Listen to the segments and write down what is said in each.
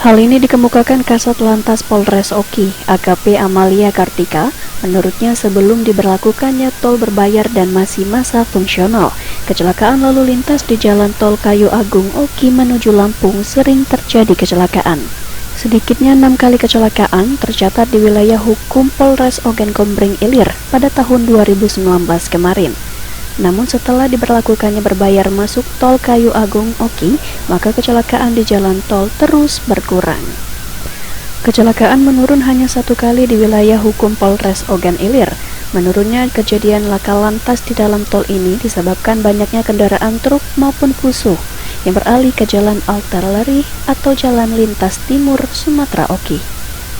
Hal ini dikemukakan Kasat Lantas Polres Oki, AKP Amalia Kartika. Menurutnya sebelum diberlakukannya tol berbayar dan masih masa fungsional, kecelakaan lalu lintas di Jalan Tol Kayu Agung Oki menuju Lampung sering terjadi kecelakaan. Sedikitnya 6 kali kecelakaan tercatat di wilayah hukum Polres Ogan Kombring Ilir pada tahun 2019 kemarin. Namun setelah diberlakukannya berbayar masuk tol Kayu Agung Oki, maka kecelakaan di jalan tol terus berkurang. Kecelakaan menurun hanya 1 kali di wilayah hukum Polres Ogan Ilir. Menurunnya kejadian laka lantas di dalam tol ini disebabkan banyaknya kendaraan truk maupun fuso yang beralih ke jalan arteri atau jalan lintas timur Sumatera Oki.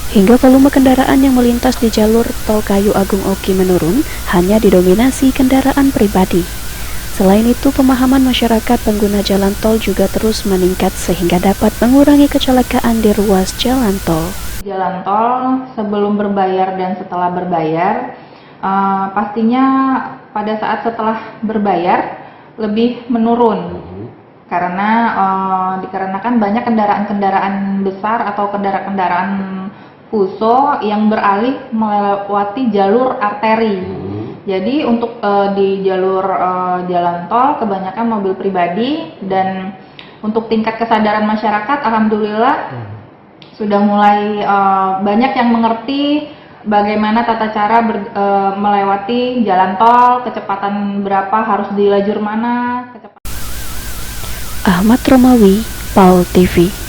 Hingga volume kendaraan yang melintas di jalur tol Kayu Agung Oki menurun hanya didominasi kendaraan pribadi. Selain itu, pemahaman masyarakat pengguna jalan tol juga terus meningkat sehingga dapat mengurangi kecelakaan di ruas jalan tol. Jalan tol sebelum berbayar dan setelah berbayar, pastinya pada saat setelah berbayar lebih menurun. Karena dikarenakan banyak kendaraan-kendaraan besar atau kendaraan-kendaraan fuso yang beralih melewati jalur arteri. Jadi untuk di jalur jalan tol kebanyakan mobil pribadi, dan untuk tingkat kesadaran masyarakat alhamdulillah sudah mulai banyak yang mengerti bagaimana tata cara melewati jalan tol, kecepatan berapa harus di lajur mana. Ahmad Romawi, PAL TV.